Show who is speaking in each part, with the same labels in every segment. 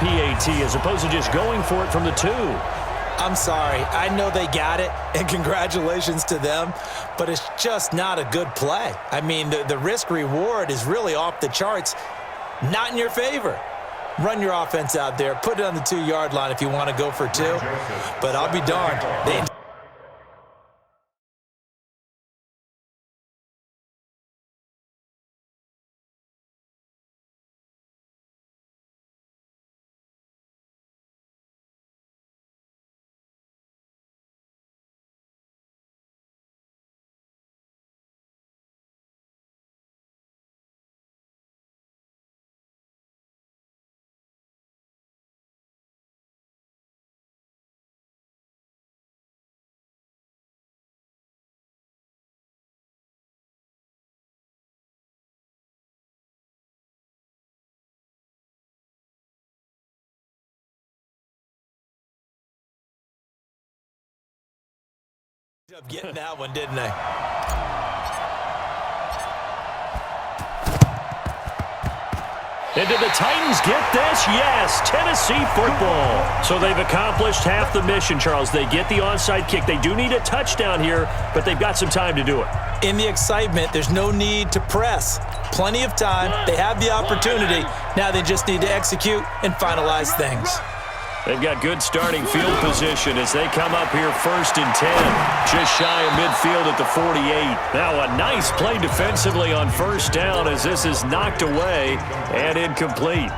Speaker 1: PAT as opposed to just going for it from the 2.
Speaker 2: I'm sorry. I know they got it, and congratulations to them, but it's just not a good play. I mean, the risk-reward is really off the charts, not in your favor. Run your offense out there. Put it on the 2-yard line if you want to go for 2, but I'll be darned. Of getting that one, didn't they?
Speaker 1: And did the Titans get this? Yes, Tennessee football. So they've accomplished half the mission, Charles. They get the onside kick. They do need a touchdown here, but they've got some time to do it.
Speaker 2: In the excitement, there's no need to press. Plenty of time. They have the opportunity. Now they just need to execute and finalize things.
Speaker 1: They've got good starting field position as they come up here 1st and 10. Just shy of midfield at the 48. Now a nice play defensively on 1st down as this is knocked away and incomplete.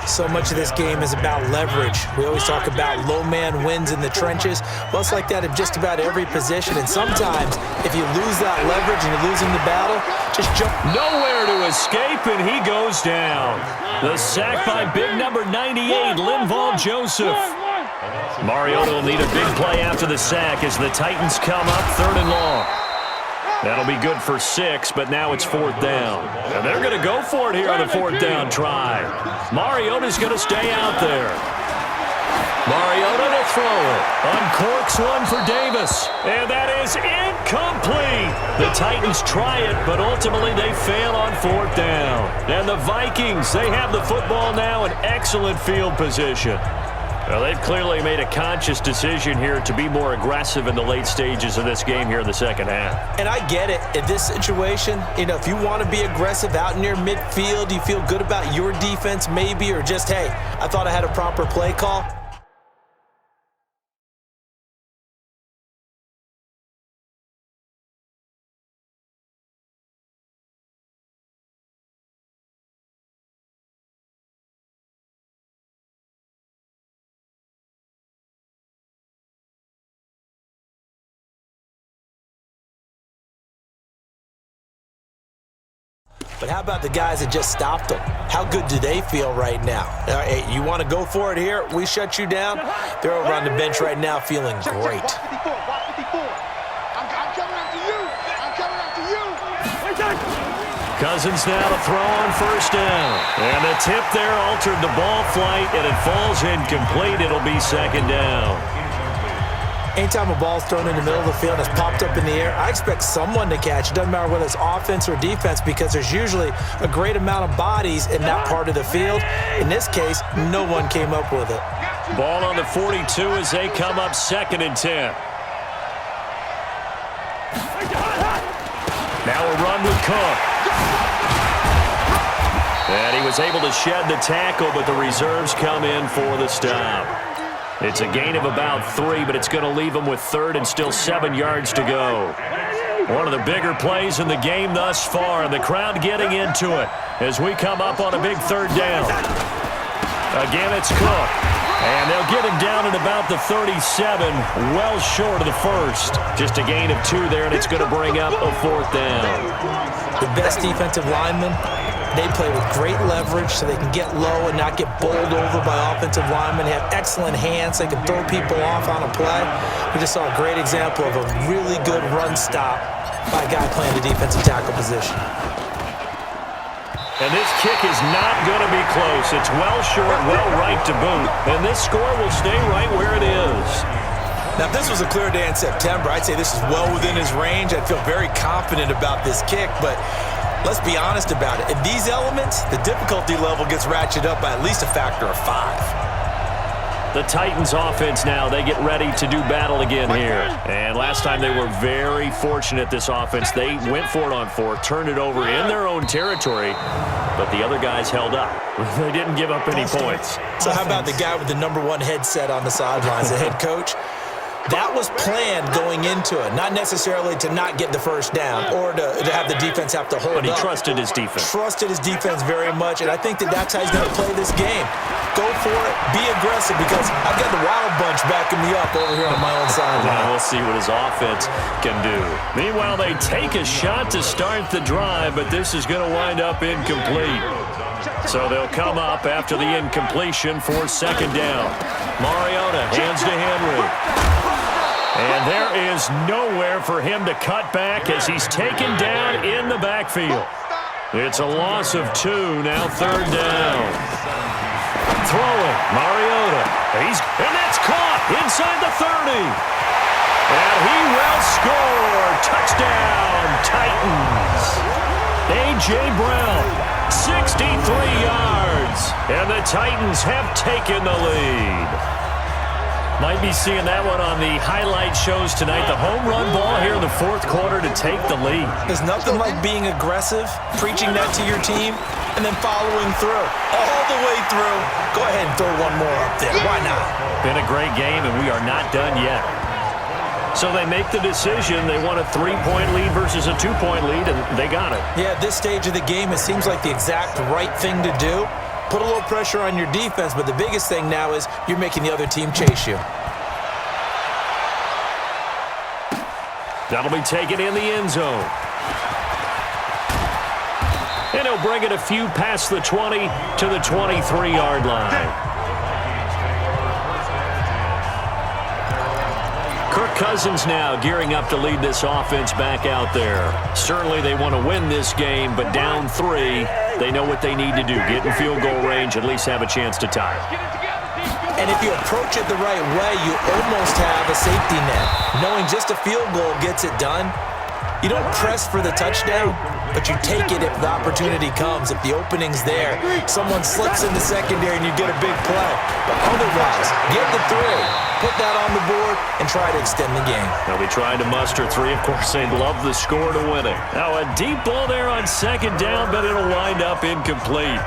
Speaker 2: So much of this game is about leverage. We always talk about low man wins in the trenches. Well, it's like that in just about every position. And sometimes if you lose that leverage and you're losing the battle, just jump.
Speaker 1: Nowhere to escape, and he goes down. The sack by big number 98, Linval Joseph. Mariota will need a big play after the sack as the Titans come up 3rd and long. That'll be good for 6, but now it's 4th down. And they're going to go for it here on the 4th down try. Mariota's going to stay out there. Mariota to throw it. Uncorks one for Davis. And that is incomplete. The Titans try it, but ultimately they fail on 4th down. And the Vikings, they have the football now in excellent field position. Well, they've clearly made a conscious decision here to be more aggressive in the late stages of this game here in the 2nd half.
Speaker 2: And I get it. In this situation, if you want to be aggressive out near midfield, you feel good about your defense maybe, or just, hey, I thought I had a proper play call. But how about the guys that just stopped them? How good do they feel right now? Hey, you want to go for it here? We shut you down? They're over on the bench right now feeling great.
Speaker 1: Cousins now to throw on 1st down. And the tip there altered the ball flight, and it falls incomplete. It'll be 2nd down.
Speaker 2: Anytime a ball's thrown in the middle of the field and it's popped up in the air, I expect someone to catch. It doesn't matter whether it's offense or defense because there's usually a great amount of bodies in that part of the field. In this case, no one came up with it.
Speaker 1: Ball on the 42 as they come up 2nd and 10. Now a run with Cook. And he was able to shed the tackle, but the reserves come in for the stop. It's a gain of about 3, but it's going to leave them with 3rd and still 7 yards to go. One of the bigger plays in the game thus far, and the crowd getting into it as we come up on a big 3rd down. Again, it's Cook. And they'll get him down at about the 37, well short of the 1st. Just a gain of 2 there, and it's going to bring up a 4th down.
Speaker 2: The best defensive linemen, they play with great leverage so they can get low and not get bowled over by offensive linemen. They have excellent hands. They can throw people off on a play. We just saw a great example of a really good run stop by a guy playing the defensive tackle position.
Speaker 1: And this kick is not going to be close. It's well short, well right to boot. And this score will stay right where it is.
Speaker 2: Now, if this was a clear day in September, I'd say this is well within his range. I'd feel very confident about this kick, but Let's be honest about it. In these elements, the difficulty level gets ratcheted up by at least a factor of 5.
Speaker 1: The Titans offense now, they get ready to do battle again here. And last time they were very fortunate, this offense. They went for it on 4, turned it over in their own territory, but the other guys held up. They didn't give up any points.
Speaker 2: So how about the guy with the #1 headset on the sidelines, the head coach? That was planned going into it, not necessarily to not get the first down or to have the defense have to hold up.
Speaker 1: But he trusted his defense.
Speaker 2: Trusted his defense very much, and I think that's how he's going to play this game. Go for it, be aggressive, because I've got the Wild Bunch backing me up over here on my own sideline.
Speaker 1: Now we'll see what his offense can do. Meanwhile, they take a shot to start the drive, but this is going to wind up incomplete. So they'll come up after the incompletion for second down. Mariota hands to Henry. And there is nowhere for him to cut back as he's taken down in the backfield. It's a loss of 2, now third down. Throwing, Mariota. And that's caught inside the 30. And he will score. Touchdown, Titans. A.J. Brown, 63 yards. And the Titans have taken the lead. Might be seeing that one on the highlight shows tonight. The home run ball here in the fourth quarter to take the lead.
Speaker 2: There's nothing like being aggressive, preaching that to your team, and then following through. All the way through. Go ahead and throw one more up there. Why not?
Speaker 1: Been a great game, and we are not done yet. So they make the decision. They want a 3-point lead versus a 2-point lead, and they got it.
Speaker 2: Yeah, at this stage of the game, it seems like the exact right thing to do. Put a little pressure on your defense, but the biggest thing now is you're making the other team chase you.
Speaker 1: That'll be taken in the end zone. And he'll bring it a few past the 20 to the 23-yard line. Kirk Cousins now gearing up to lead this offense back out there. Certainly they want to win this game, but down 3, they know what they need to do. Get in field goal range, at least have a chance to tie.
Speaker 2: And if you approach it the right way, you almost have a safety net. Knowing just a field goal gets it done. You don't press for the touchdown, but you take it if the opportunity comes. If the opening's there, someone slips in the secondary and you get a big play. But otherwise, get the 3, put that on the board, and try to extend the game.
Speaker 1: They'll be trying to muster 3. Of course, they'd love the score to win it. Now a deep ball there on second down, but it'll wind up incomplete.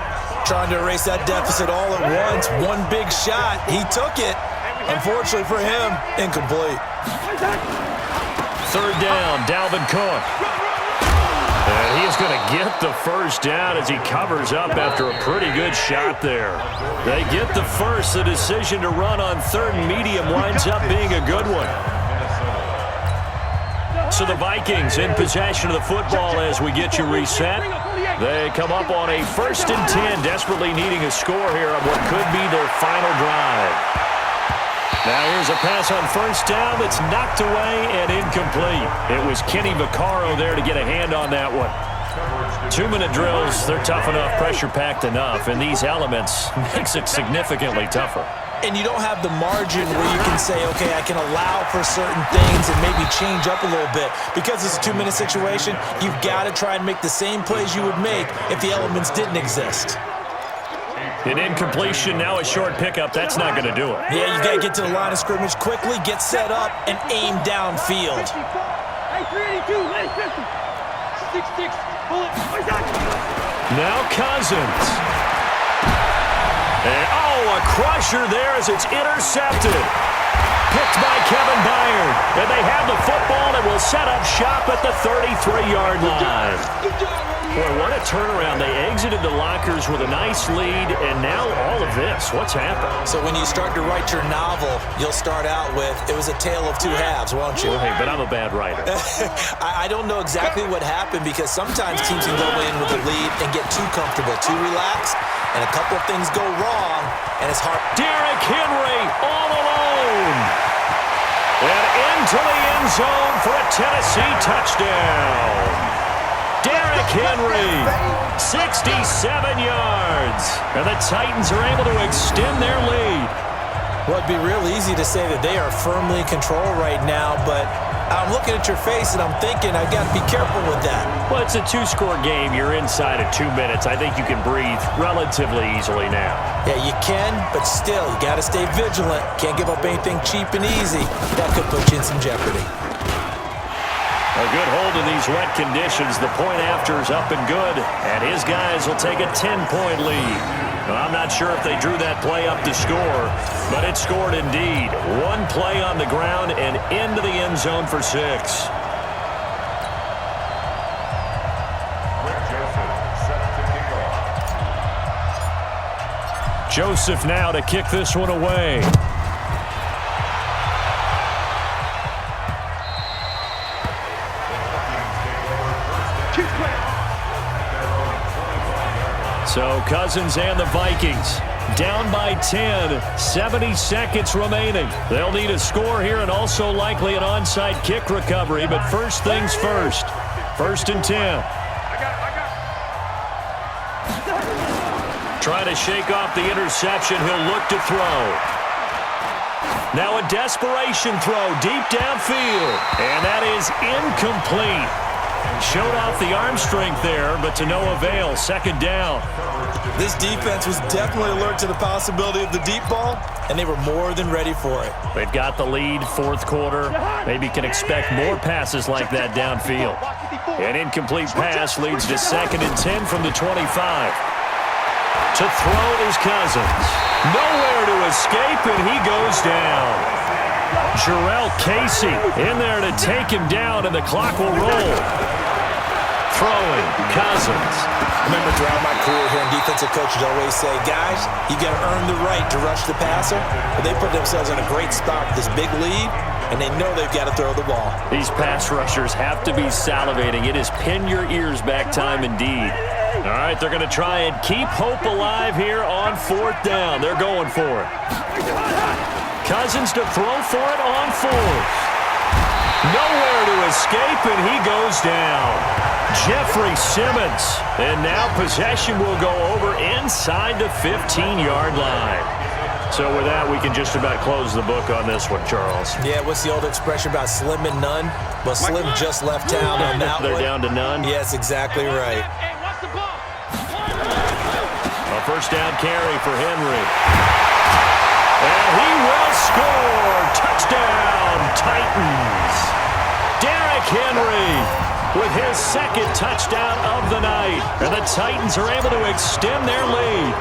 Speaker 2: Trying to erase that deficit all at once. One big shot. He took it. Unfortunately for him, incomplete.
Speaker 1: Third down, Dalvin Cook. And he is going to get the first down as he covers up after a pretty good shot there. They get the first. The decision to run on 3rd and medium winds up being a good one. So the Vikings in possession of the football as we get you reset. They come up on a 1st and 10, desperately needing a score here on what could be their final drive. Now here's a pass on 1st down that's knocked away and incomplete. It was Kenny Vaccaro there to get a hand on that one. 2-minute drills, they're tough enough, pressure-packed enough, and these elements makes it significantly tougher.
Speaker 2: And you don't have the margin where you can say, okay, I can allow for certain things and maybe change up a little bit. Because it's a 2-minute situation, you've got to try and make the same plays you would make if the elements didn't exist.
Speaker 1: An incompletion, now a short pickup. That's not going to do it.
Speaker 2: Yeah, you've got to get to the line of scrimmage quickly, get set up, and aim downfield.
Speaker 1: Now Cousins. And, a crusher there as it's intercepted. Picked by Kevin Byard. And they have the football and will set up shop at the 33-yard line. Boy, what a turnaround. They exited the lockers with a nice lead, and now all of this. What's happened?
Speaker 2: So when you start to write your novel, you'll start out with, it was a tale of 2 halves, won't you?
Speaker 1: Well, hey, but I'm a bad writer.
Speaker 2: I don't know exactly what happened because sometimes teams can go in with a lead and get too comfortable, too relaxed, and a couple of things go wrong, and it's hard.
Speaker 1: Derrick Henry all alone. And into the end zone for a Tennessee touchdown. Derrick Henry, 67 yards. And the Titans are able to extend their lead.
Speaker 2: Well, it'd be real easy to say that they are firmly in control right now, but I'm looking at your face, and I'm thinking I've got to be careful with that.
Speaker 1: Well, it's a two-score game. You're inside of 2 minutes. I think you can breathe relatively easily now.
Speaker 2: Yeah, you can, but still, you got to stay vigilant. Can't give up anything cheap and easy. That could put you in some jeopardy.
Speaker 1: A good hold in these wet conditions. The point after is up and good, and his guys will take a 10-point lead. Well, I'm not sure if they drew that play up to score, but it scored indeed. One play on the ground and into the end zone for 6. Joseph now to kick this one away. So Cousins and the Vikings down by 10, 70 seconds remaining. They'll need a score here and also likely an onside kick recovery, but first things first. 1st and 10. Trying to shake off the interception. He'll look to throw. Now a desperation throw deep downfield, and that is incomplete. Showed off the arm strength there, but to no avail. 2nd down.
Speaker 2: This defense was definitely alert to the possibility of the deep ball, and they were more than ready for it.
Speaker 1: They've got the lead, 4th quarter. Maybe can expect more passes like that downfield. An incomplete pass leads to 2nd and 10 from the 25. To throw is Cousins. Nowhere to escape, and he goes down. Jarrell Casey in there to take him down, and the clock will roll. Throwing, Cousins.
Speaker 2: I remember throughout my career here, defensive coaches always say, guys, you got to earn the right to rush the passer. But they put themselves in a great spot with this big lead, and they know they've got to throw the ball.
Speaker 1: These pass rushers have to be salivating. It is pin your ears back time indeed. All right, they're going to try and keep hope alive here on 4th down. They're going for it. Cousins to throw for it on 4th. Nowhere to escape, and he goes down. Jeffrey Simmons. And now possession will go over inside the 15-yard line. So with that, we can just about close the book on this one, Charles.
Speaker 2: Yeah, what's the old expression about slim and none? Well, Slim just left town on that
Speaker 1: They're
Speaker 2: one.
Speaker 1: down to none?
Speaker 2: Yes, exactly right.
Speaker 1: A 1st down carry for Henry. And he will score. Touchdown, Titans. Derrick Henry with his 2nd touchdown of the night. And the Titans are able to extend their lead.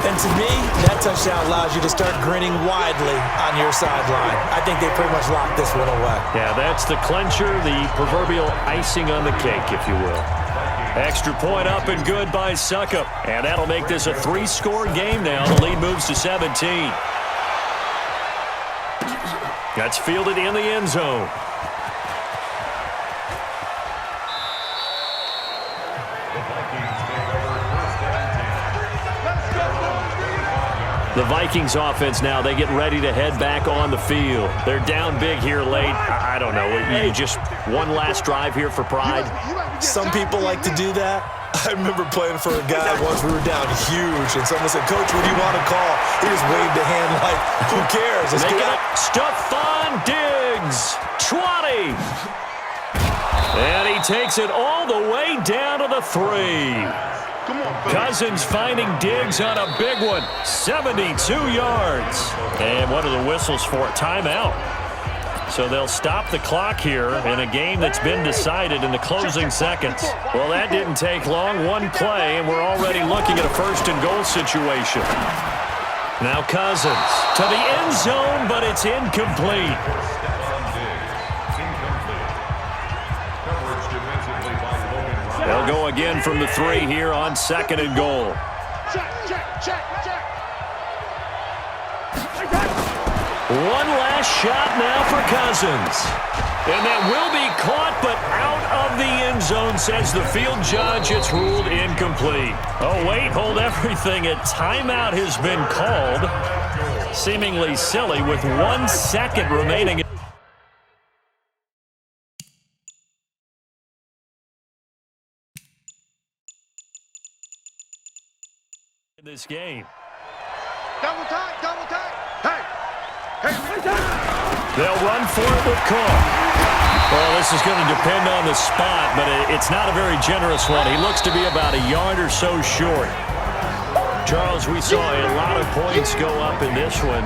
Speaker 2: And to me, that touchdown allows you to start grinning widely on your sideline. I think they pretty much locked this one away.
Speaker 1: Yeah, that's the clincher, the proverbial icing on the cake, if you will. Extra point up and good by Suckup. And that'll make this a 3-score game now. The lead moves to 17. That's fielded in the end zone. The Vikings offense now, they get ready to head back on the field. They're down big here late. I don't know. You just one last drive here for pride?
Speaker 2: Some people like to do that. I remember playing for a guy once. We were down huge, and someone said, Coach, what do you want to call? He just waved a hand like, who cares? Let's
Speaker 1: Make
Speaker 2: get
Speaker 1: it Stephon Diggs. 20. And he takes it all the way down to the 3. Cousins finding Diggs on a big one. 72 yards. And what are the whistles for? Timeout. So they'll stop the clock here in a game that's been decided in the closing seconds. Well, that didn't take long. One play, and we're already looking at a 1st and goal situation. Now Cousins to the end zone, but it's incomplete. They'll go again from the 3 here on 2nd and goal. One last shot now for Cousins. And that will be caught, but out of the end zone, says the field judge. It's ruled incomplete. Oh, wait, hold everything. A timeout has been called. Seemingly silly with 1 second remaining. In this game.
Speaker 3: Double time. Hey.
Speaker 1: They'll run for it with Cook. Well, this is going to depend on the spot, but it's not a very generous one. He looks to be about a yard or so short. Charles, we saw a lot of points go up in this one.